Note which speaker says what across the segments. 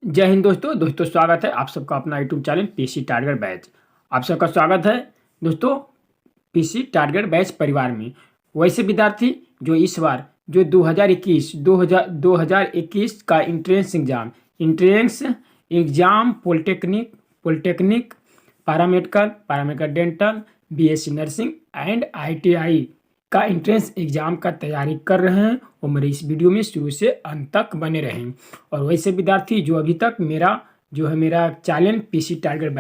Speaker 1: जय हिंद दोस्तों स्वागत है आप सबका अपना YouTube channel PC target batch. आप सबका स्वागत है दोस्तों पीसी टारगेट बैच परिवार में। वैसे विद्यार्थी जो इस बार जो 2021 का entrance exam polytechnic paramedical dental BSc nursing and ITI का एंट्रेंस एग्जाम का तैयारी कर रहे हैं और मेरे इस वीडियो में शुरू से अंत तक बने रहें। और वैसे विद्यार्थी जो अभी तक मेरा चैनल पीसी टारगेट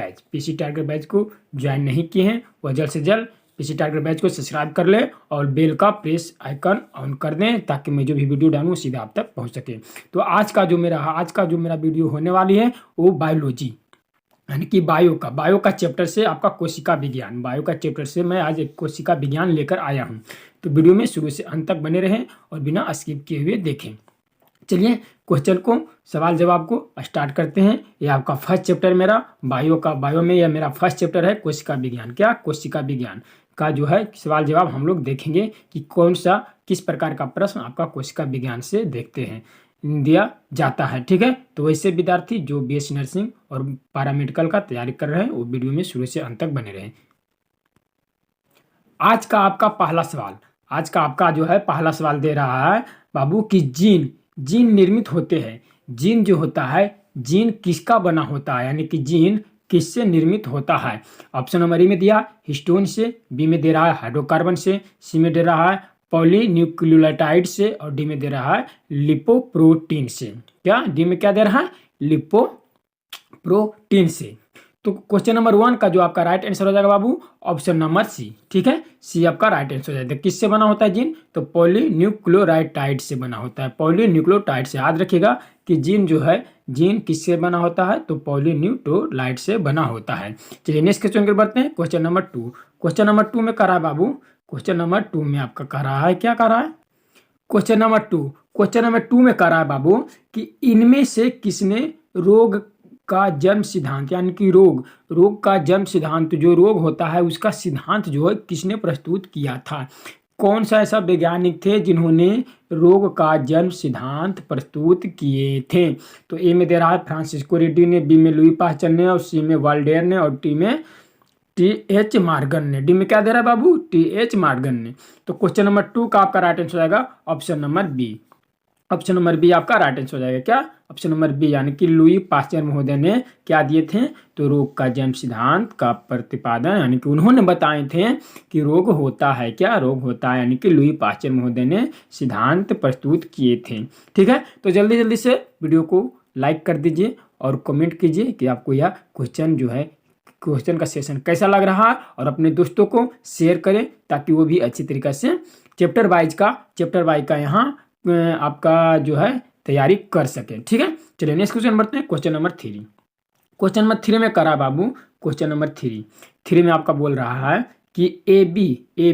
Speaker 1: बैच को ज्वाइन नहीं किए हैं वह जल्द से जल्द पीसी टारगेट बैच को सब्सक्राइब कर लें और बेल का प्रेस आइकन ऑन कर दें ताकि मैं जो भी वीडियो डालूँ सीधा आप तक पहुंच सके। तो आज का जो मेरा वीडियो होने वाली है वो बायोलॉजी यानी कि बायो का चैप्टर से आपका कोशिका विज्ञान बायो का चैप्टर से मैं आज एक कोशिका विज्ञान लेकर आया हूं। तो वीडियो में शुरू से अंत तक बने रहें और बिना स्किप किए हुए देखें। चलिए क्वेश्चन को सवाल जवाब को स्टार्ट करते हैं। ये आपका फर्स्ट चैप्टर मेरा बायो में यह मेरा फर्स्ट चैप्टर है कोशिका विज्ञान। कोशिका विज्ञान का जो है सवाल जवाब हम लोग देखेंगे कि किस प्रकार का प्रश्न आपका कोशिका विज्ञान से देखते हैं दिया जाता है। ठीक है, तो वैसे विद्यार्थी जो बीएससी नर्सिंग और पैरामेडिकल का तैयारी कर रहे हैं वो वीडियो में शुरू से अंत तक बने रहें। आज का आपका पहला सवाल दे रहा है बाबू कि जीन निर्मित होते हैं। जीन जो होता है जीन किसका बना होता है यानी कि जीन किससे निर्मित होता है। ऑप्शन नंबर ए में दिया हिस्टोन से, बी में दे रहा है हाइड्रोकार्बन से, सी में दे रहा है पॉलीन्यूक्लियोटाइड से और डी में दे रहा है लिपोप्रोटीन से। क्या डी में क्या दे रहा है लिपोप्रोटीन से। तो क्वेश्चन नंबर 1 का जो आपका राइट आंसर हो जाएगा बाबू ऑप्शन नंबर सी। ठीक है, सी आपका राइट आंसर हो जाएगा। किससे बना होता है जीन, तो पॉलीन्यूक्लियोटाइड से बना होता है। पॉलीन्यूक्लियोटाइड से याद रखिएगा कि जीन किससे बना होता है, तो पॉलीन्यूक्लियोटाइड से बना होता है। चलिए नेक्स्ट क्वेश्चन की बढ़ते हैं। क्वेश्चन नंबर 2 में कह रहा है बाबू, क्वेश्चन नंबर 2 में आपका कह रहा है क्या कह रहा है क्वेश्चन नंबर 2 में कह रहा है बाबू कि इनमें से किसने रोग का जन्म सिद्धांत यानी कि रोग का जन्म सिद्धांत जो रोग होता है उसका सिद्धांत जो है किसने प्रस्तुत किया था। कौन सा ऐसा वैज्ञानिक थे जिन्होंने रोग का जन्म सिद्धांत प्रस्तुत किए थे। तो ए में दे रहा है फ्रांसिस्को रेड्डी ने, बी में लुई पास्चर ने और सी में वाल्डेयर ने और टी में टी.एच. मॉर्गन ने। डी में क्या दे रहा है बाबू टी.एच. मॉर्गन ने। तो क्वेश्चन नंबर 2 का आपका राइट आंसर हो जाएगा option number B. Option number B आपका राइट आंसर हो जाएगा। क्या ऑप्शन नंबर बी यानी कि लुई पास्चर महोदय ने क्या दिए थे, तो रोग का जन्म सिद्धांत का प्रतिपादन यानी कि उन्होंने बताए थे कि रोग होता है यानी कि लुई पास्चर महोदय ने सिद्धांत प्रस्तुत किए थे। ठीक है, तो जल्दी से वीडियो को लाइक कर दीजिए और कमेंट कीजिए कि आपको यह क्वेश्चन का सेशन कैसा लग रहा है और अपने दोस्तों को शेयर करें ताकि वो भी अच्छी तरीके से चैप्टर वाइज का यहाँ आपका जो है तैयारी कर सके। ठीक है, चलिए नेक्स्ट क्वेश्चन बढ़ते हैं। क्वेश्चन नंबर 3 में करा बाबू, क्वेश्चन नंबर 3 में आपका बोल रहा है कि ए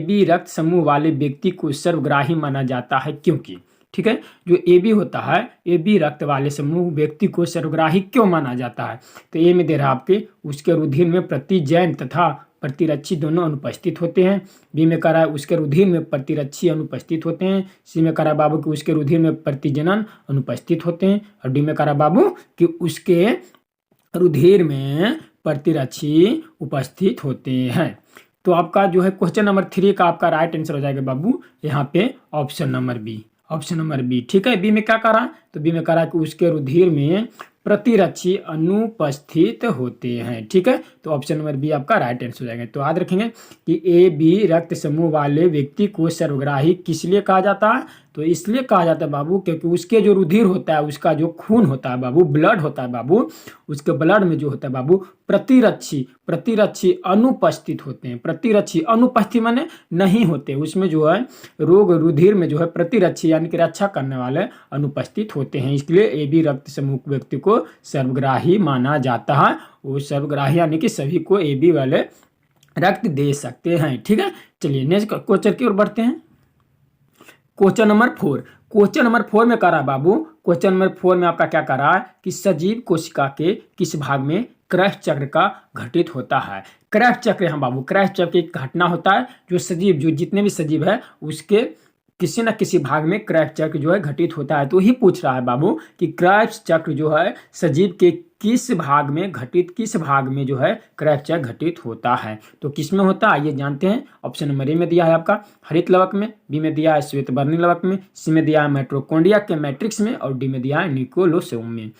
Speaker 1: बी रक्त समूह वाले व्यक्ति को सर्वग्राही माना जाता है क्योंकि। ठीक है, जो ए बी होता है ए बी रक्त वाले समूह व्यक्ति को सर्वग्राही क्यों माना जाता है। तो ए में दे रहा आपके उसके रुधिर में प्रतिजैन तथा प्रतिरक्षी दोनों अनुपस्थित होते हैं। बी में कह रहा है उसके रुधिर में प्रतिरक्षी अनुपस्थित होते हैं। सी में कह रहा बाबू कि उसके रुधिर में प्रतिजनन अनुपस्थित होते हैं और डी में कह रहा बाबू कि उसके रुधिर में प्रतिरक्षी उपस्थित होते हैं। तो आपका जो है क्वेश्चन नंबर 3 का आपका राइट आंसर हो जाएगा बाबू यहाँ पे ऑप्शन नंबर बी। ठीक है, बी में क्या करा, तो बी में करा कि उसके रुधिर में प्रतिरक्षी अनुपस्थित होते हैं। ठीक है, तो ऑप्शन नंबर बी आपका राइट आंसर हो जाएगा। तो याद रखेंगे कि ए बी रक्त समूह वाले व्यक्ति को सर्वग्राही किस लिए कहा जाता है, तो इसलिए कहा जाता है बाबू क्योंकि उसके जो रुधिर होता है उसका जो खून होता है बाबू ब्लड होता है बाबू उसके ब्लड में जो होता है बाबू प्रतिरक्षी अनुपस्थित होते हैं। प्रतिरक्षी अनुपस्थित माने नहीं होते, उसमें जो है रुधिर में जो है प्रतिरक्षी यानी कि रक्षा करने वाले अनुपस्थित होते हैं। इसलिए ए बी रक्त समूह व्यक्ति को सर्वग्राही माना जाता है। वो सर्वग्राही यानी कि सभी को ए बी वाले रक्त दे सकते हैं। ठीक है, चलिए नेक्स्ट क्वेश्चन की ओर बढ़ते हैं। क्वेश्चन नंबर 4 में कह रहा है बाबू, क्वेश्चन नंबर 4 में आपका क्या कह रहा है कि सजीव कोशिका के किस भाग में क्रैश चक्र का घटित होता है। क्रैश चक्र यहाँ बाबू क्रैश चक्र एक घटना होता है जो जितने भी सजीव है उसके किसी न किसी भाग में क्रैब्स चक्र जो है घटित होता है। तो ही पूछ रहा है बाबू कि क्रैब्स चक्र जो है सजीव के किस भाग में जो है क्रैब्स चक्र घटित होता है। तो किस में होता है आइए जानते हैं। ऑप्शन नंबर ए में दिया है आपका हरित लवक में, बी में दिया है श्वेतवर्णी लवक में, सी में दिया है माइटोकॉन्ड्रिया के मैट्रिक्स में और डी में दिया है न्यूक्लियोसोम में।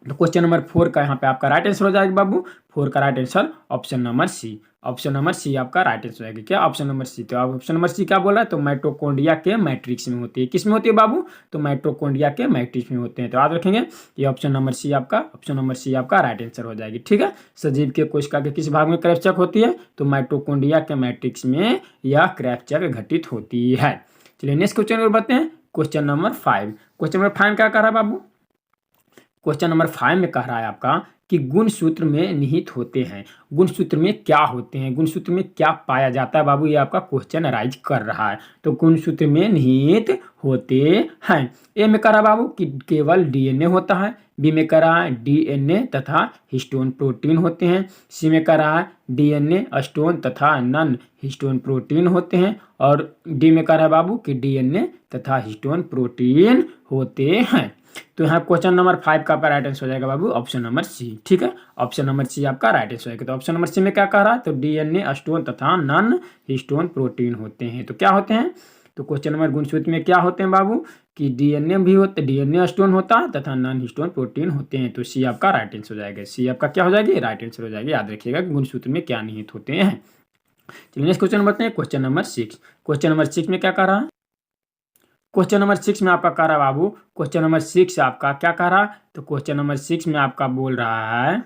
Speaker 1: तो क्वेश्चन नंबर 4 का यहाँ पे आपका राइट आंसर हो जाएगा बाबू। 4 का right answer option number C. Option number C आपका राइट आंसर हो जाएगा। क्या ऑप्शन नंबर सी। तो आप ऑप्शन नंबर सी क्या बोल रहा है तो माइटोकॉन्ड्रिया के मैट्रिक्स में होती है। किस में होती है बाबू तो माइटोकॉन्ड्रिया के मैट्रिक्स में होते हैं। तो याद रखेंगे ये ऑप्शन नंबर सी आपका राइट आंसर हो जाएगी। ठीक है, सजीव के कोशिका के किस भाग में क्रैब्स चक्र होती है तो माइटोकॉन्ड्रिया के मैट्रिक्स में यह क्रैब्स चक्र घटित होती है। चलिए नेक्स्ट क्वेश्चन और बढ़ते हैं। Question number 5। क्वेश्चन नंबर 5 क्या कर रहा है बाबू। क्वेश्चन नंबर 5 में कह रहा है आपका कि गुणसूत्र में निहित होते हैं। गुणसूत्र में क्या होते हैं, गुणसूत्र में क्या पाया जाता है बाबू, ये आपका क्वेश्चन अराइज कर रहा है। तो गुणसूत्र में निहित होते हैं। ए में कह रहा है बाबू कि केवल डीएनए होता है, बी में कह रहा है डीएनए तथा हिस्टोन प्रोटीन होते हैं, सी में कह रहा है डीएनए स्टोन तथा नॉन हिस्टोन प्रोटीन होते हैं और डी में कह रहा है बाबू कि डीएनए तथा हिस्टोन प्रोटीन होते हैं। तो यहाँ क्वेश्चन नंबर 5 का आपका राइट आंसर हो जाएगा बाबू ऑप्शन नंबर सी। ठीक है, ऑप्शन नंबर सी आपका राइट आंसर हो जाएगा। तो ऑप्शन नंबर सी में क्या कह रहा है तो डीएनए स्टोन तथा नॉन हिस्टोन प्रोटीन होते हैं। तो क्या होते हैं तो क्वेश्चन नंबर गुणसूत्र में क्या होते हैं बाबू कि डीएनए भी होते, डीएनए स्टोन होता है तथा नॉन हिस्टोन प्रोटीन होते हैं। तो सी आपका राइट आंसर हो जाएगा। सी आपका क्या हो जाएगी राइट आंसर हो जाएगी। याद रखिएगा कि गुणसूत्र में क्या निहित होते हैं। चलिए नेक्स्ट क्वेश्चन बढ़ते हैं। Question number 6। क्वेश्चन नंबर 6 में क्या कह रहा है क्वेश्चन नंबर 6 में आपका कह रहा है बाबू क्वेश्चन नंबर 6 आपका क्या कह रहा है तो क्वेश्चन नंबर 6 में आपका बोल रहा है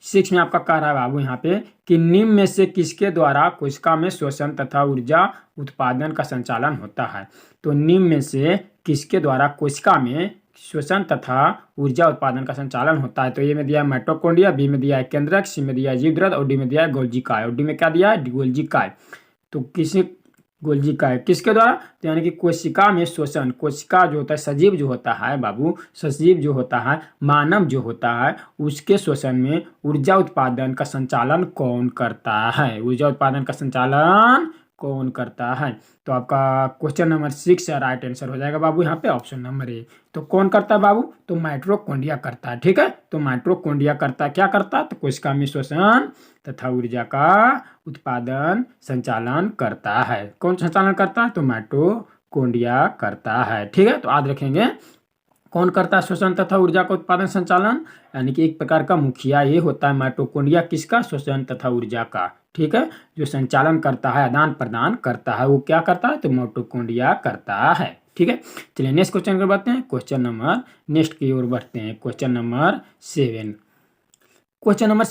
Speaker 1: 6 में आपका कह रहा है बाबू यहाँ पे कि निम्न में से किसके द्वारा कोशिका में श्वसन तथा ऊर्जा उत्पादन का संचालन होता है। तो निम्न में से किसके द्वारा कोशिका में श्वसन तथा ऊर्जा उत्पादन का संचालन होता है। तो ए में दिया है माइटोकॉन्ड्रिया, बी में दिया है केंद्रक, सी में दिया है जीवद्रद और डी में दिया है गोल्गी काय। और डी में क्या दिया है गोल्गी काय। तो किसी गोल्गी काय किसके द्वारा तो यानी कि कोशिका में श्वसन, कोशिका जो होता है सजीव जो होता है बाबू, सजीव जो होता है मानव जो होता है उसके श्वसन में ऊर्जा उत्पादन का संचालन कौन करता है, ऊर्जा उत्पादन का संचालन कौन करता है। तो आपका क्वेश्चन नंबर 6 राइट आंसर हो जाएगा बाबू यहाँ पे ऑप्शन नंबर ए। तो कौन करता है बाबू तो माइटोकॉन्ड्रिया करता है। ठीक है, तो माइटोकॉन्ड्रिया करता है क्या करता है तो कोशिका में श्वसन तथा ऊर्जा का उत्पादन संचालन करता है। कौन संचालन करता है तो माइटोकॉन्ड्रिया करता है। ठीक है, तो याद रखेंगे कौन करता है श्वसन तथा ऊर्जा का उत्पादन संचालन यानी कि एक प्रकार का मुखिया ये होता है माइटोकॉन्ड्रिया किसका श्वसन तथा ऊर्जा का। ठीक है, जो संचालन करता है आदान प्रदान करता है वो क्या करता है तो माइटोकॉन्ड्रिया करता है। ठीक है, चलिए नेक्स्ट क्वेश्चन पर बढ़ते हैं। क्वेश्चन नंबर नेक्स्ट की ओर बढ़ते हैं। Question number 7। क्वेश्चन नंबर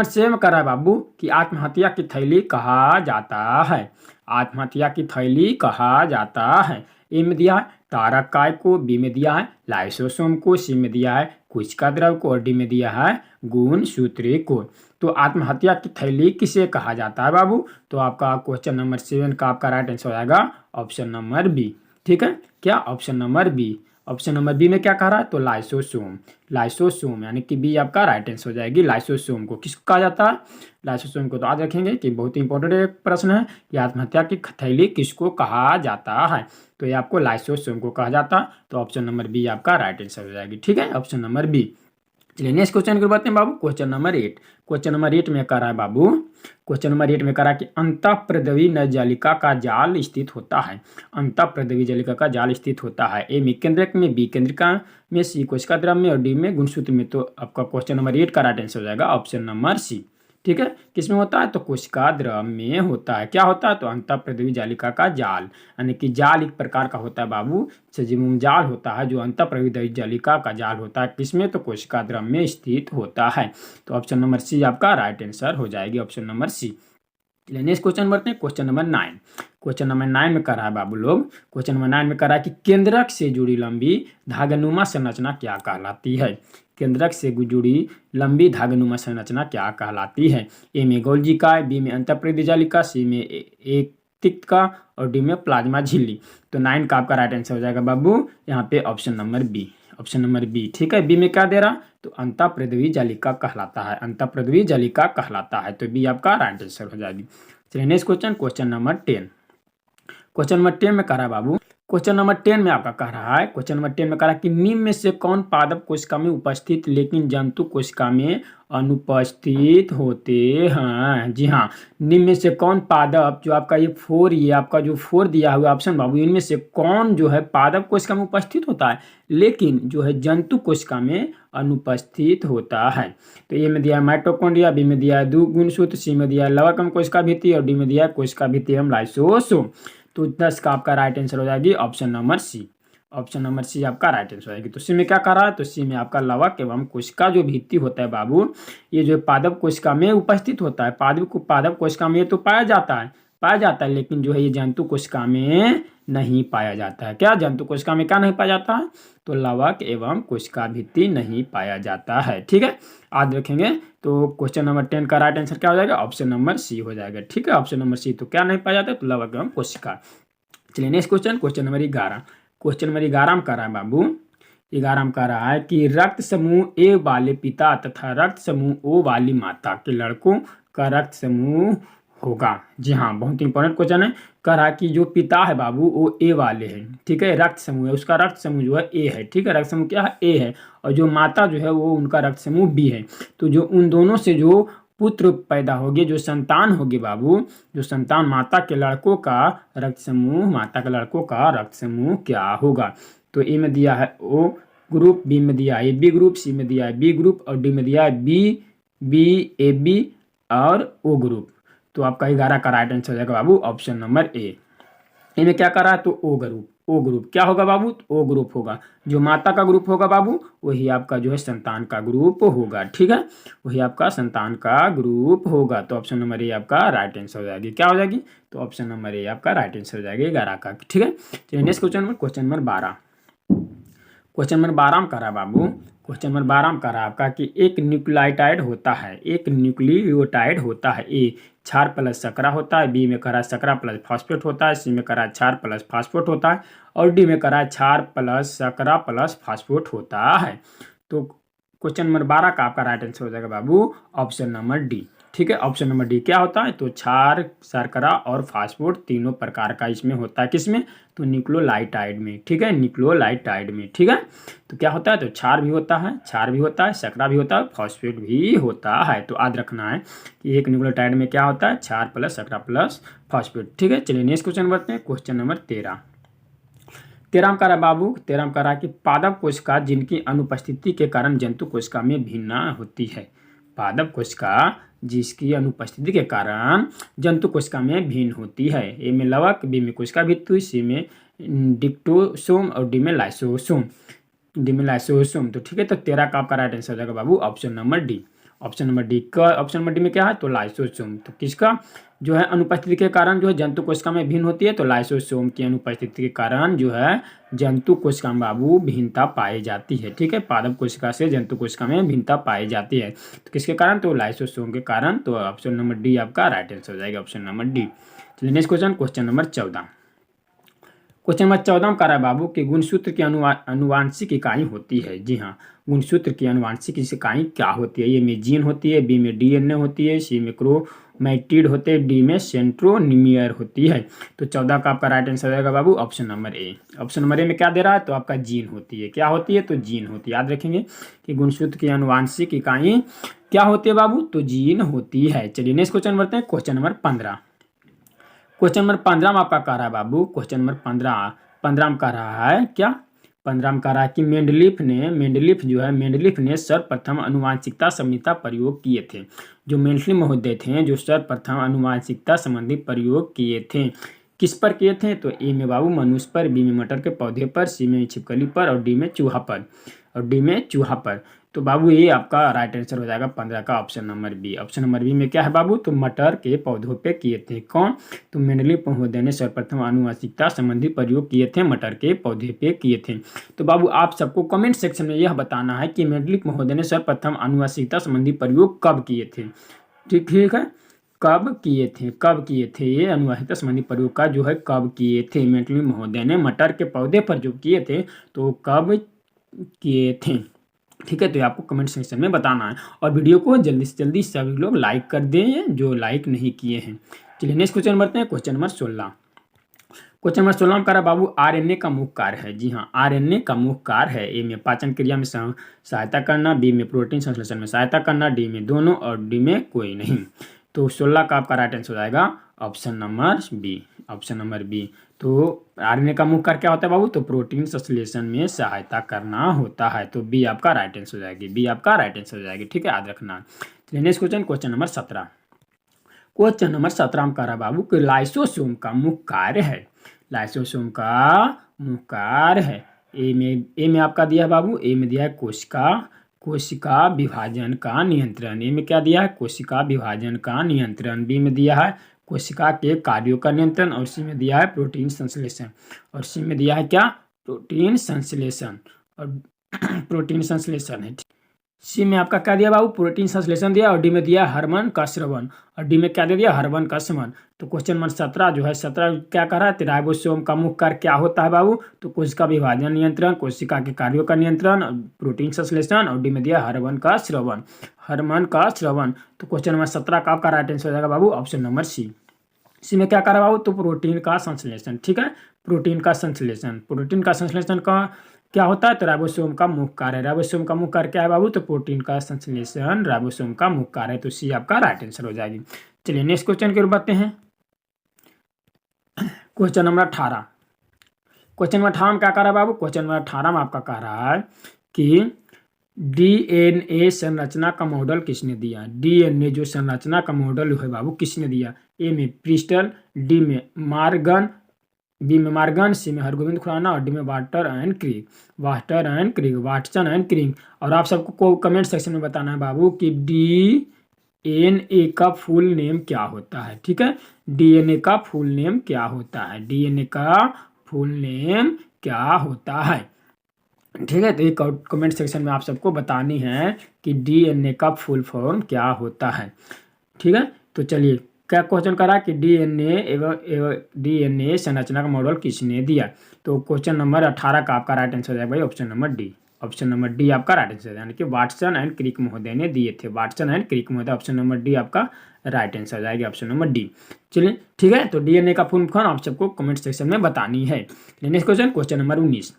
Speaker 1: 7 में कह रहा है बाबू कि आत्महत्या की थैली कहा जाता है। आत्महत्या की थैली कहा जाता है। ए में दिया है तारक काय को, बी में दिया है लाइसोसोम को, सी में दिया है कोशिका द्रव को और डी में दिया है गुणसूत्र को। तो आत्महत्या की थैली किसे कहा जाता है बाबू तो आपका क्वेश्चन नंबर 7 का आपका राइट आंसर हो जाएगा ऑप्शन नंबर बी। ठीक है, क्या option number B. Option number B में क्या कह रहा है तो लाइसोसोम, लाइसोसोम यानी कि बी आपका राइट आंसर हो जाएगी। लाइसोसोम को किसको कहा जाता है लाइसोसोम को। तो याद रखेंगे कि बहुत ही इंपॉर्टेंट एक प्रश्न है कि आत्महत्या की थैली किसको कहा जाता है। तो ये आपको लाइसोसोम को कहा जाता है। तो ऑप्शन नंबर बी आपका राइट आंसर हो जाएगी। ठीक है, ऑप्शन नंबर बी। चलिए नेक्स्ट क्वेश्चन की बात है बाबू। Question number 8। क्वेश्चन नंबर 8 में कह रहा है बाबू क्वेश्चन नंबर 8 में कह रहा है कि अंतःप्रद्रवी नलिका का जाल स्थित होता है। अंतःप्रद्रवी नलिका का जाल स्थित होता है। ए में केंद्रक में, बी केंद्रिका में, सी कोशिका द्रव में और डी में गुणसूत्र में। तो आपका क्वेश्चन नंबर 8 का राइट आंसर हो जाएगा ऑप्शन नंबर सी। ठीक है, किसमें होता है तो कोशिका द्रव में होता है। क्या होता है तो अंतःप्रद्रवी जालिका का जाल यानी कि जाल एक प्रकार का होता है बाबू, सजीव जाल होता है जो अंतःप्रद्रवी जालिका का जाल होता है किसमें तो कोशिका द्रव में स्थित होता है। तो ऑप्शन नंबर सी आपका राइट आंसर हो जाएगी option number C. Next question बढ़ते हैं। Question number 9। क्वेश्चन नंबर 9 में कर रहा है बाबू लोग क्वेश्चन नंबर 9 में कर रहा है कि केंद्रक से जुड़ी लंबी धागानुमा संरचना क्या कहलाती है। केंद्रक से जुड़ी लंबी धागानुमा संरचना क्या कहलाती है। ए में गोल्गी काय, बी में अंतःप्रद्रवी जालिका, सी में एक तिक्का और डी में प्लाज्मा झिल्ली। तो 9 का आपका राइट आंसर हो जाएगा बाबू यहाँ पे option number B. Option number B. ठीक है, बी में क्या दे रहा तो अंतःप्रद्रवी जालिका कहलाता है। अंतःप्रद्रवी जालिका कहलाता है। तो बी आपका राइट आंसर हो जाएगी। चलिए next question. Question number 10। Question number 10 में कह रहा है बाबू, क्वेश्चन नंबर 10 में आपका कह रहा है, क्वेश्चन नंबर 10 में कह रहा है कि निम्न में से कौन पादप कोशिका में उपस्थित लेकिन जंतु कोशिका में अनुपस्थित होते हैं। जी हाँ, निम्न में से कौन पादप, जो आपका ये आपका जो 4 दिया हुआ ऑप्शन बाबू, इनमें से कौन जो है पादप कोशिका में उपस्थित होता है लेकिन जो है जंतु कोशिका में अनुपस्थित होता है। तो ए में दिया है माइटोकॉन्ड्रिया, बी में दिया है द्विगुणसूत्र, सी में दिया है लवकम कोशिका भित्ति और डी में दिया है कोशिका भित्ति एवं लाइसोसोम। तो 10 का आपका राइट आंसर हो जाएगी option number C. Option number C आपका राइट आंसर हो जाएगी। तो सी में क्या कर रहा है, तो सी में आपका लवक एवं कोशिका जो भित्ति होता है बाबू, ये जो पादप कोशिका में उपस्थित होता है। पादप कोशिका में तो पाया जाता है लेकिन जो है ये जंतु कोशिका में नहीं पाया जाता है। क्या जंतु कोशिका में क्या नहीं पाया जाता है, तो लवक एवं कोशिका भित्ति नहीं पाया जाता है। ठीक है, याद रखेंगे। तो क्वेश्चन नंबर 10 का राइट आंसर क्या हो जाएगा, ऑप्शन नंबर सी हो जाएगा। ठीक है, ऑप्शन नंबर सी। तो क्या नहीं पाया जाता है, तो लवक एवं कोशिका। चलिए next question, question number 11। Question number 11 में कह रहा है बाबू, 11 में कह रहा है कि रक्त समूह ए वाले पिता तथा रक्त समूह ओ वाली माता के लड़कों का रक्त समूह होगा। जी हाँ, बहुत इंपॉर्टेंट क्वेश्चन है। कह रहा है कि जो पिता है बाबू वो ए वाले हैं, ठीक है, रक्त समूह है, उसका रक्त समूह जो है ए है। ठीक है, रक्त समूह क्या है, ए है। और जो माता जो है वो उनका रक्त समूह बी है। तो जो उन दोनों से जो पुत्र पैदा होगी, जो संतान होगी बाबू, जो संतान माता के लड़कों का रक्त समूह, माता के लड़कों का रक्त समूह क्या होगा। तो ए में दिया है ओ ग्रुप, बी में दिया है बी ग्रुप, सी में दिया है बी ग्रुप और डी में दिया है बी ए बी और ओ ग्रुप। तो आपका 11 का राइट आंसर हो जाएगा बाबू ऑप्शन नंबर ए। इनमें क्या कर रहा है, तो ओ ग्रुप। ओ ग्रुप क्या होगा बाबू, तो ओ ग्रुप होगा। जो माता का ग्रुप होगा बाबू वही आपका जो है संतान का ग्रुप होगा। ठीक है, वही आपका संतान का ग्रुप होगा। तो ऑप्शन नंबर ए आपका राइट आंसर हो जाएगी। क्या हो जाएगी, तो ऑप्शन नंबर ए आपका राइट आंसर हो जाएगी 11 का। ठीक है, चलिए next question number 12। Question number 12 में कह रहा है बाबू, क्वेश्चन नंबर 12 में कह रहा है आपका कि एक न्यूक्लियोटाइड होता है, एक न्यूक्लियोटाइड होता है। ए क्षार प्लस सकरा होता है, बी में कह रहा है सकरा प्लस फॉस्फेट होता है, सी में कह रहा है क्षार प्लस फॉस्फेट होता है और डी में कह रहा है क्षार प्लस सकरा प्लस फॉस्फेट होता है। तो क्वेश्चन नंबर 12 का आपका राइट आंसर हो जाएगा बाबू ऑप्शन नंबर डी। ठीक है, ऑप्शन नंबर डी क्या होता है, तो क्षार, शर्करा और फास्फोट तीनों प्रकार का इसमें होता है। किसमें, तो न्यूक्लियोटाइड में। ठीक है, न्यूक्लियोटाइड में। ठीक है, तो क्या होता है, तो क्षार भी होता है, शर्करा भी होता है, फॉस्फेट भी होता है। तो याद रखना है कि एक न्यूक्लियोटाइड में क्या होता है, क्षार प्लस शर्करा प्लस फॉस्फेट। ठीक है, चलिए नेक्स्ट क्वेश्चन बढ़ते हैं। Question number 13। 13 का बाबू, 13 का रहा कि पादप कोशिका जिनकी अनुपस्थिति के कारण जंतु कोशिका में भिन्न होती है। पादप कोशिका जिसकी अनुपस्थिति के कारण जंतु कोशिका में भिन्न होती है। ए में लवक, बी में कोशिका भित्ति, सी में डिप्टोसोम और डी में लाइसोसोम। तो ठीक है, तो 13 का आपका राइट आंसर हो जाएगा बाबू option number D. Option number D का, ऑप्शन नंबर डी में क्या है, तो लाइसोसोम। तो किसका जो है अनुपस्थिति के कारण जो है जंतु कोशिका में भिन्न होती है, तो लाइसोसोम की अनुपस्थिति के कारण जो है जंतु कोशिका में बाबू भिन्नता पाई जाती है। ठीक है, पादप कोशिका से जंतु कोशिका में भिन्नता पाई जाती है। तो किसके कारण, तो लाइसोसोम के कारण। तो ऑप्शन नंबर डी आपका राइट आंसर हो जाएगा, ऑप्शन नंबर डी। चलिए next question, question number 14। Question number 14 में कह रहा है बाबू कि गुणसूत्र की अनुवांशिक इकाई होती है। जी हाँ, गुणसूत्र की अनुवांशिक इकाई क्या होती है। ए में जीन होती है, बी में डीएनए होती है, सी में क्रोमैटिड होते हैं, डी में सेंट्रोमीयर होती है। तो 14 का आपका राइट आंसर हो जाएगा बाबू option number A. Option number A में क्या दे रहा है, तो आपका जीन होती है। क्या होती है, तो जीन होती है। याद रखेंगे कि गुणसूत्र की अनुवांशिक इकाई क्या होती है बाबू, तो जीन होती है। चलिए नेक्स्ट क्वेश्चन बढ़ते हैं। Question number 15। क्वेश्चन नंबर 15 में आपका कह रहा है बाबू, क्वेश्चन नंबर 15 में कह रहा है क्या, 15 में कह रहा है कि मेंडलीफ ने सर्वप्रथम अनुवांशिकता संहिता प्रयोग किए थे। जो मेंडलीफ महोदय थे जो सर्वप्रथम अनुवांशिकता संबंधी प्रयोग किए थे, किस पर किए थे, तो ए में बाबू मनुष्य पर, बी में मटर के पौधे पर, सी में छिपकली पर और डी में चूहा पर। तो बाबू ये आपका राइट आंसर हो जाएगा 15 का option number B. Option number B में क्या है बाबू, तो मटर के पौधों पे किए थे। कौन, तो मेंडलीफ महोदय ने सर्वप्रथम आनुवंशिकता संबंधी प्रयोग किए थे, मटर के पौधे पे किए थे। तो बाबू आप सबको कमेंट सेक्शन में यह बताना है कि मेंडलीफ महोदय ने सर्वप्रथम आनुवंशिकता संबंधी प्रयोग कब किए थे। ठीक है, कब किए थे ये अनुवांशिकता संबंधी प्रयोग का जो है कब किए थे मेंडलीफ महोदय ने मटर के पौधे पर जो किए थे, तो कब किए थे। ठीक है, तो ये आपको कमेंट सेक्शन में बताना है और वीडियो को जल्दी से जल्दी सभी लोग लाइक कर दें जो लाइक नहीं किए हैं। चलिए नेक्स्ट क्वेश्चन बढ़ते हैं। Question number 16। क्वेश्चन नंबर 16 में कह रहा है बाबू आरएनए का मुख्य कार्य है। जी हाँ, आरएनए का मुख्य कार्य है। ए में पाचन क्रिया में सहायता करना, बी में प्रोटीन संश्लेषण में सहायता करना, डी में दोनों और डी में कोई नहीं। तो 16 का आपका राइट आंसर हो जाएगा option number B. Option number B. तो आरएनए का मुख्य कार्य क्या होता है बाबू? तो प्रोटीन संश्लेषण में सहायता करना होता है। तो बी आपका राइट आंसर हो जाएगी। बी आपका राइट आंसर हो जाएगी। ठीक है, याद रखना। चलिए next question, question number 17। Question number 17 में कह रहा बाबू कि लाइसोसोम का मुख्य कार्य है। लाइसोसोम का मुख्य कार्य है। ए में आपका दिया है बाबू, ए में दिया है कोशिका विभाजन का नियंत्रण। ए में क्या दिया है? कोशिका विभाजन का नियंत्रण। बी में दिया है कोशिका के कार्यों का नियंत्रण। और सी में दिया है प्रोटीन संश्लेषण। और सी में दिया है क्या? प्रोटीन संश्लेषण। और प्रोटीन संश्लेषण है। सी में आपका क्या दिया बाबू? प्रोटीन संश्लेषण दिया। और डी में दिया हार्मोन का स्रवण। और डी में क्या दे दिया? हार्मोन का स्रवण। तो क्वेश्चन नंबर 17 जो है, 17 क्या कर रहा है? राइबोसोम का मुख्य कार्य क्या होता है बाबू? तो कोशिका विभाजन नियंत्रण, कोशिका के कार्यों का नियंत्रण, प्रोटीन संश्लेषण। और डी में दिया हार्मोन का स्रवण। हार्मोन का स्रवण। तो क्वेश्चन नंबर 17 का आपका राइट आंसर हो जाएगा बाबू ऑप्शन नंबर सी। सी में क्या कर रहा है बाबू? तो प्रोटीन का संश्लेषण। ठीक है, प्रोटीन का संश्लेषण। प्रोटीन का संश्लेषण का क्या होता है? तो राइबोसोम का मुख्य कार्य है। राइबोसोम का मुख्य कार्य क्या है बाबू? तो प्रोटीन का संश्लेषण राइबोसोम का मुख्य कार्य है। तो सी आपका राइट आंसर हो जाएगी। चलिए नेक्स्ट क्वेश्चन की ओर बढ़ते हैं। Question number 18। क्वेश्चन नंबर 18 में क्या कर रहा है बाबू? क्वेश्चन नंबर 18 में आपका कह रहा है कि डीएनए संरचना का मॉडल किसने दिया? डीएनए जो संरचना का मॉडल है बाबू किसने दिया? ए में प्रिस्टल, डी में मार्गन, बी में मार्गन, सी में हरगोविंद खुराना और डी में वाटसन एंड क्रिक। और आप सबको कमेंट सेक्शन में बताना है बाबू कि डीएनए का फुल नेम क्या होता है। ठीक है, डीएनए का फुल नेम क्या होता है? डीएनए का फुल नेम क्या होता है? ठीक है, तो एक कमेंट सेक्शन में आप सबको बतानी है कि डीएनए का फुल फॉर्म क्या होता है। ठीक है, तो चलिए क्या क्वेश्चन करा कि डीएनए संरचना का मॉडल किसने दिया? तो क्वेश्चन नंबर 18 का आपका राइट आंसर हो जाएगा भाई option number D. Option number D आपका राइट आंसर, यानी कि वाटसन एंड क्रिक महोदय ने दिए थे। वाटसन एंड क्रिक महोदय, ऑप्शन नंबर डी आपका राइट आंसर हो जाएगा, ऑप्शन नंबर डी। चलिए ठीक है, तो डीएनए का फुल फॉर्म आप सबको कमेंट सेक्शन में बतानी है। Next question, question number 19।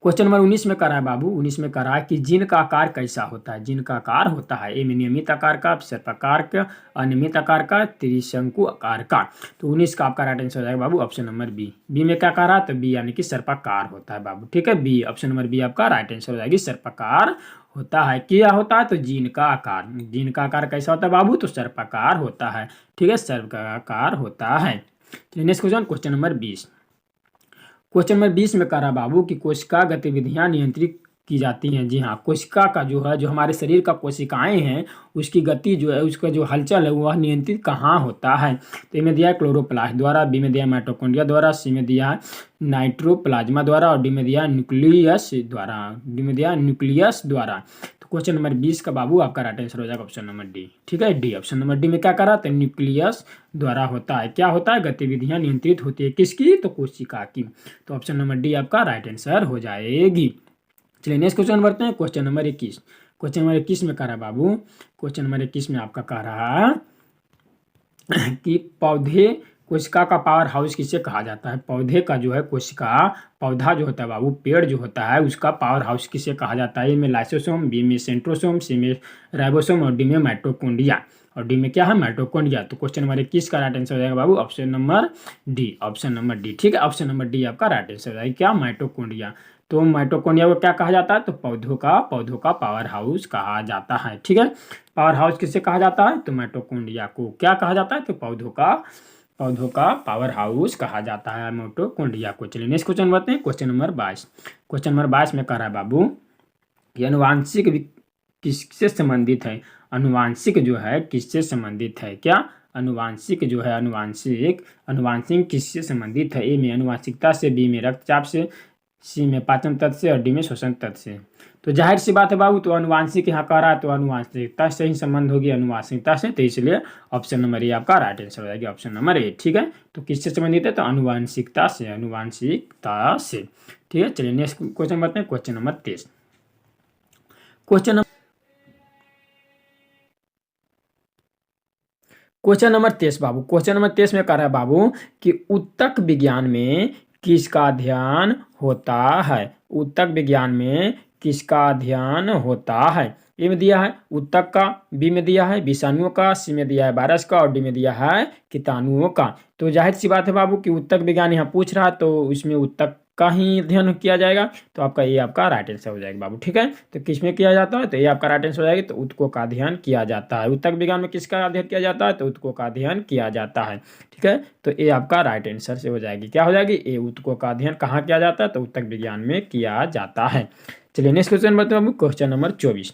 Speaker 1: Question number 19 में करा है बाबू, 19 में करा है कि जीन का आकार कैसा होता है? जीन का आकार होता है ए में नियमित आकार का, सर्पाकार का, अनियमित आकार का, त्रिशंकु आकार का। तो 19 का आपका राइट आंसर हो जाएगा बाबू ऑप्शन नंबर बी। बी में क्या कह रहा है? तो बी यानी कि सर्पाकार होता है बाबू। ठीक है, बी ऑप्शन नंबर बी आपका राइट आंसर हो जाएगी, सर्पाकार होता है। क्या होता है? तो जीन का आकार। जीन का आकार कैसा होता है बाबू? तो सर्पाकार होता है। ठीक है, सर्पाकार होता है। Next question, question number 20। Question number 20 में कह रहा बाबू कि कोशिका गतिविधियां नियंत्रित की जाती हैं। जी हाँ, कोशिका का जो है, जो हमारे शरीर का कोशिकाएं हैं, उसकी गति जो है, उसका जो हलचल है वह नियंत्रित कहाँ होता है? तो ए में दिया है क्लोरोप्लास्ट द्वारा, बी में दिया है माइटोकॉन्ड्रिया द्वारा, सी में दिया है नाइट्रोप्लाज्मा द्वारा और डी में दिया है न्यूक्लियस द्वारा। तो क्वेश्चन नंबर 20 का बाबू आपका राइट आंसर हो जाएगा ऑप्शन नंबर डी। ठीक है, डी ऑप्शन नंबर डी में क्या करा? तो न्यूक्लियस द्वारा होता है। क्या होता है? गतिविधियां नियंत्रित होती है। किसकी? तो कोशिका की। तो ऑप्शन नंबर डी आपका राइट आंसर हो जाएगी। चलिए नेक्स्ट क्वेश्चन बढ़ते हैं, क्वेश्चन नंबर 21। क्वेश्चन नंबर 21 में कह रहा है बाबू, क्वेश्चन नंबर 21 में आपका कह रहा कि पौधे कोशिका का पावर हाउस किसे कहा जाता है? पौधे का जो है कोशिका, पौधा जो होता है बाबू, पेड़ जो होता है, उसका पावर हाउस किसे कहा जाता है? ए में लाइसोसोम, बी में सेंट्रोसोम, सी में राइबोसोम और डी में माइटोकॉन्ड्रिया। और डी में क्या है? माइटोकॉन्ड्रिया। तो क्वेश्चन नंबर 21 का राइट आंसर हो जाएगा बाबू option number D. Option number D. ठीक है, ऑप्शन नंबर डी आपका राइट आंसर हो जाएगा, क्या? माइटोकॉन्ड्रिया। तो माइटोकॉन्ड्रिया को क्या कहा जाता है? तो पौधों का पावर हाउस कहा जाता है। ठीक है, पावर हाउस किसे कहा जाता है? तो माइटोकॉन्ड्रिया को क्या कहा जाता है? तो पौधों का पावर हाउस कहा जाता है माइटोकॉन्ड्रिया को। चलिए नेक्स्ट क्वेश्चन बढ़ते हैं, क्वेश्चन नंबर 22। क्वेश्चन नंबर 22 में कह रहा है बाबू कि अनुवांशिक किससे संबंधित है? अनुवांशिक जो है किससे संबंधित है? क्या? अनुवांशिक जो है, अनुवांशिक किससे संबंधित है? ए में अनुवांशिकता से, बी में रक्तचाप से, सी में पाचन तंत्र से और डी में श्वसन तंत्र से। तो जाहिर सी बात है बाबू, तो अनुवांशिक यहाँ कह रहा है, तो अनुवांशिकता से ही संबंध होगी, अनुवांशिकता से। तो इसलिए ऑप्शन नंबर ए आपका राइट आंसर हो जाएगा, ऑप्शन नंबर ए। ठीक है, तो किससे संबंधित है? तो अनुवांशिकता से, ठीक है, चलिए नेक्स्ट क्वेश्चन बढ़ते हैं, क्वेश्चन नंबर 23। क्वेश्चन नंबर 23 बाबू, क्वेश्चन नंबर 23 में कह रहा है बाबू कि ऊतक विज्ञान में किसका अध्ययन होता है। ऊतक विज्ञान में किसका अध्ययन होता है। ए में दिया है ऊतक का, बी में दिया है विषाणुओं का, सी में दिया है वायरस का और डी में दिया है कीटाणुओं का। तो जाहिर सी बात है बाबू कि ऊतक विज्ञान यहाँ पूछ रहा है तो इसमें ऊतक का ही अध्ययन किया जाएगा। तो आपका ये आपका राइट आंसर हो जाएगा बाबू। ठीक है, तो किस में किया जाता है, तो ये आपका राइट आंसर हो जाएगा। तो ऊतकों का अध्ययन किया जाता है। ऊतक विज्ञान में किसका अध्ययन किया जाता है, तो ऊतकों का अध्ययन किया जाता है। ठीक है, तो ये आपका राइट आंसर से हो जाएगी। क्या हो जाएगी, ये ऊतकों का अध्ययन कहाँ किया जाता है, तो ऊतक विज्ञान में किया जाता है। चलिए नेक्स्ट क्वेश्चन बताओ बाबू, क्वेश्चन नंबर 24।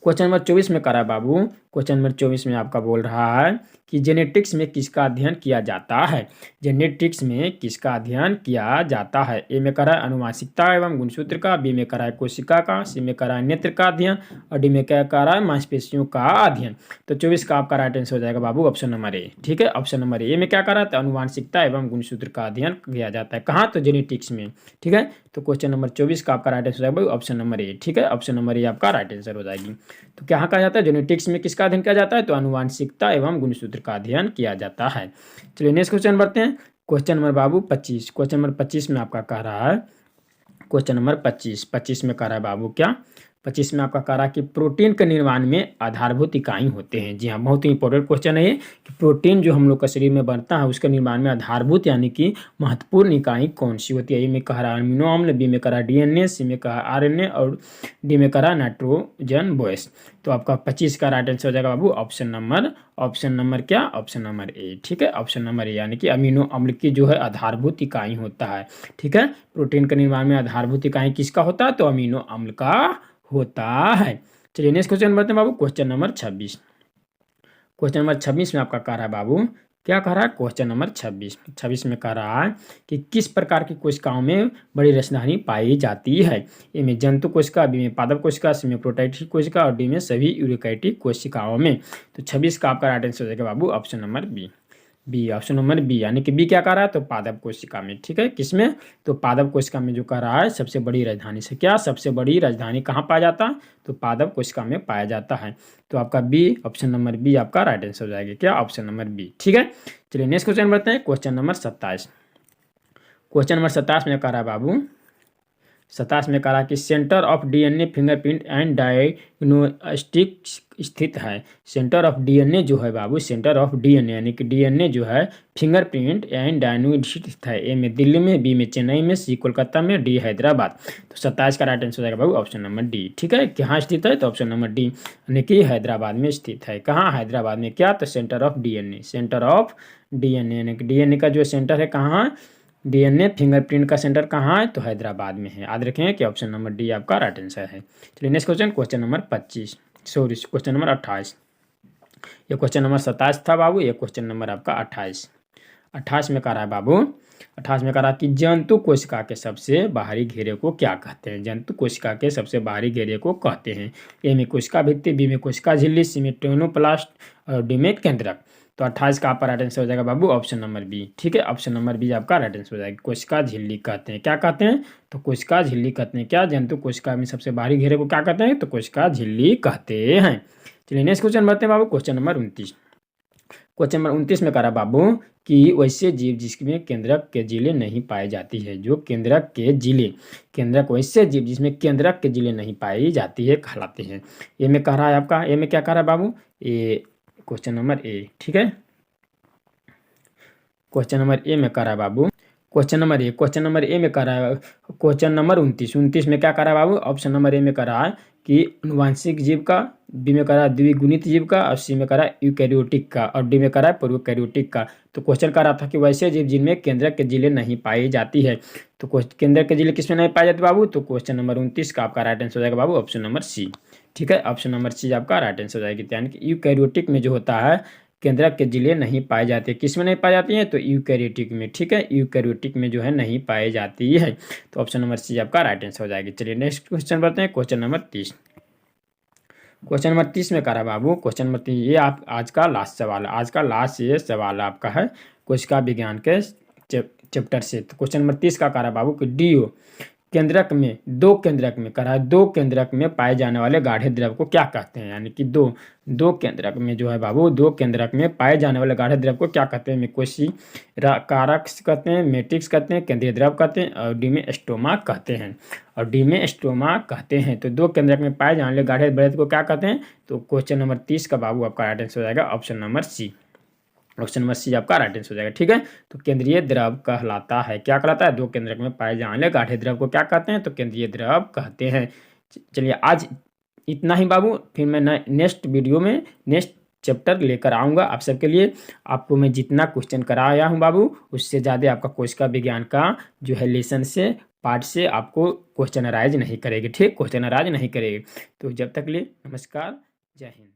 Speaker 1: क्वेश्चन नंबर 24 में करा बाबू, क्वेश्चन नंबर 24 में आपका बोल रहा है कि जेनेटिक्स में किसका अध्ययन किया जाता है। जेनेटिक्स में किसका अध्ययन किया जाता है। ए में करा अनुवांशिकता एवं गुणसूत्र का, बी में करा कोशिका का, सी में करा नेत्र का अध्ययन और डी में क्या करा मांसपेशियों का अध्ययन। तो 24 का आपका राइट आंसर हो जाएगा बाबू ऑप्शन नंबर ए। ठीक है, ऑप्शन नंबर ए में क्या करा, तो अनुवांशिकता एवं गुणसूत्र का अध्ययन किया जाता है। कहाँ, तो जेनेटिक्स में। ठीक है, तो क्वेश्चन नंबर 24 का आपका राइट आंसर हो जाएगा ऑप्शन नंबर ए। ठीक है, ऑप्शन नंबर ए आपका राइट आंसर हो जाएगी। तो क्या कहा जाता है, जेनेटिक्स में किसका अध्ययन किया जाता है, तो अनुवांशिकता एवं गुणसूत्र का अध्ययन किया जाता है। चलिए नेक्स्ट क्वेश्चन बढ़ते हैं। क्वेश्चन नंबर बाबू 25। क्वेश्चन नंबर 25 में आपका कह रहा है, क्वेश्चन नंबर 25 में कह रहा है बाबू क्या, 25 में आपका कह रहा है कि प्रोटीन के निर्माण में आधारभूत इकाई होते हैं। जी हाँ, बहुत ही इंपॉर्टेंट क्वेश्चन है ये कि प्रोटीन जो हम लोग का शरीर में बनता है उसके निर्माण में आधारभूत यानी कि महत्वपूर्ण इकाई कौन सी होती है। ए में कह रहा है अमीनो अम्ल, बी में कह रहा है डीएनए, सी में कहा आरएनए और डी में कह रहा है नाइट्रोजन बेस। तो आपका 25 का राइट आंसर हो जाएगा बाबू ऑप्शन नंबर क्या, ऑप्शन नंबर ए। ठीक है, ऑप्शन नंबर ए यानी कि अमीनो अम्ल की जो है आधारभूत इकाई होता है। ठीक है, प्रोटीन के निर्माण में आधारभूत इकाई किसका होता है, तो अमीनो अम्ल का होता है। चलिए नेक्स्ट क्वेश्चन बढ़ते हैं बाबू, क्वेश्चन नंबर 26। क्वेश्चन नंबर 26 में आपका कह रहा है बाबू, क्या कह रहा है, क्वेश्चन नंबर 26 में कह रहा है कि किस प्रकार की कोशिकाओं में बड़ी रचनानी पाई जाती है। ए में जंतु कोशिका, बी में पादप कोशिका, सी में प्रोटैक्टिक कोशिका और डी में सभी यूरिकैटिक कोशिकाओं में। तो 26 का आपका राइट आंसर हो जाएगा बाबू option number B, option number B यानी कि बी क्या कह रहा है, तो पादप कोशिका में। ठीक है, किसमें, तो पादप कोशिका में जो कह रहा है सबसे बड़ी राजधानी से क्या, सबसे बड़ी राजधानी कहाँ पाया जाता है, तो पादप कोशिका में पाया जाता है। तो आपका बी, ऑप्शन नंबर बी आपका राइट आंसर हो जाएगा क्या, ऑप्शन नंबर बी। ठीक है, चलिए नेक्स्ट क्वेश्चन बढ़ते हैं, क्वेश्चन नंबर 27। क्वेश्चन नंबर 27 में कह रहा है बाबू, 27 में कहा कि centre of DNA fingerprint and diagnostic स्थित है। सेंटर ऑफ डीएनए जो है बाबू, सेंटर ऑफ डीएनए यानी कि डीएनए जो है फिंगरप्रिंट एंड डायग्नोस्टिक स्थित है। ए में दिल्ली में, बी में चेन्नई में, सी कोलकाता में, डी हैदराबाद। तो 27 का राइट आंसर हो जाएगा बाबू ऑप्शन नंबर डी। ठीक है, कहाँ स्थित है, तो ऑप्शन नंबर डी यानी कि हैदराबाद में स्थित है। कहाँ, हैदराबाद में। क्या, तो centre of DNA, centre of DNA यानी कि डीएनए का जो सेंटर है कहाँ, डीएनए फिंगरप्रिंट का सेंटर कहाँ है, तो हैदराबाद में है। याद रखें कि ऑप्शन नंबर डी आपका राइट आंसर है। चलिए next question, question number 25 sorry question number 28। ये क्वेश्चन नंबर 27 था बाबू, ये क्वेश्चन नंबर आपका 28 में कह रहा है बाबू, 28 में कह रहा है कि जंतु कोशिका के सबसे बाहरी घेरे को क्या कहते हैं। जंतु कोशिका के सबसे बाहरी घेरे को कहते हैं। ए में कोशिका भित्ति, बी में कोशिका झिल्ली, सी में टेनोप्लास्ट और डी में केंद्रक। तो 28 का आपका राइट आंसर हो जाएगा बाबू ऑप्शन नंबर बी। ठीक है, ऑप्शन नंबर बी आपका राइट आंसर हो जाएगा। कोशिका झिल्ली कहते हैं, क्या कहते हैं, तो कोशिका झिल्ली कहते हैं। क्या, जंतु कोशिका में सबसे बाहरी घेरे को क्या कहते हैं, तो कोशिका झिल्ली कहते हैं। चलिए नेक्स्ट क्वेश्चन बढ़ते हैं बाबू, क्वेश्चन नंबर 29। क्वेश्चन नंबर 29 में कह रहा बाबू कि वैसे जीव जिसमें केंद्रक के जिले नहीं पाई जाती है, जो केंद्रक के जिले, केंद्रक वैसे जीव जिसमें केंद्रक के जिले नहीं पाई जाती है कहलाते हैं। ए में कह रहा है आपका, ए में क्या कह रहा है बाबू, ए क्वेश्चन नंबर ए। ठीक है, क्वेश्चन नंबर ए में कह रहा है बाबू, क्वेश्चन नंबर ए में कह रहा है, क्वेश्चन नंबर 29 में क्या कह रहा है बाबू, ऑप्शन नंबर ए में कह रहा है कि अनुवांशिक जीव का, बी में कह रहा है द्विगुणित जीव का और सी में कह रहा है यूकैरियोटिक का और डी में कह रहा है प्रोकैरियोटिक का। तो क्वेश्चन कह रहा था कि वैसे जीव जिनमें केंद्रक के जिले नहीं पाई जाती है। तो केंद्रक के जिले किसमें नहीं पाए जाते बाबू, तो क्वेश्चन नंबर 29 का आपका राइट आंसर हो जाएगा बाबू ऑप्शन नंबर सी। ठीक है, ऑप्शन नंबर सी आपका राइट आंसर हो जाएगी। यानी कि यूकैरियोटिक में जो होता है केंद्रक के जिले नहीं पाए जाते, किस में नहीं पाई जाती हैं, तो यूकैरियोटिक में। ठीक है, यूकैरियोटिक में जो है नहीं पाई जाती है। तो ऑप्शन नंबर सी आपका राइट आंसर हो जाएगी। चलिए नेक्स्ट क्वेश्चन बढ़ते हैं, क्वेश्चन नंबर 30। क्वेश्चन नंबर 30 में कह रहा बाबू, क्वेश्चन नंबर 30 ये आप आज का लास्ट सवाल है, आज का लास्ट ये सवाल आपका है कोशिका विज्ञान के चैप्टर से। तो क्वेश्चन नंबर 30 का कह रहा बाबू कि डीओ केंद्रक में, दो केंद्रक में करा है, दो केंद्रक में पाए जाने वाले गाढ़े द्रव को क्या कहते हैं, यानी कि दो केंद्रक में जो है बाबू, दो केंद्रक में पाए जाने वाले गाढ़े द्रव को क्या कहते हैं, मिकोसी कारक कहते हैं, मैट्रिक्स कहते हैं, केंद्रीय द्रव कहते हैं और डी में स्टोमा कहते हैं, और डी में स्टोमा कहते हैं। तो दो केंद्रक में पाए जाने वाले गाढ़े द्रव को क्या कहते हैं, तो क्वेश्चन नंबर 30 का बाबू आपका राइट आंसर हो जाएगा option number C. Option number C आपका राइट आंसर हो जाएगा। ठीक है, तो केंद्रीय द्रव कहलाता है, क्या कहलाता है, दो केंद्रक में पाए जाने वाले गाढ़े द्रव को क्या कहते हैं, तो केंद्रीय द्रव कहते हैं। चलिए आज इतना ही बाबू, फिर मैं नेक्स्ट वीडियो में नेक्स्ट चैप्टर लेकर आऊँगा आप सबके लिए। आपको मैं जितना क्वेश्चन कराया हूँ बाबू, उससे ज़्यादा आपका कोशिका विज्ञान का जो है लेसन से पार्ट से आपको क्वेश्चन अराइज नहीं करेगी। ठीक, क्वेश्चन अराइज नहीं करेगी। तो जब तक लिए नमस्कार, जय हिंद।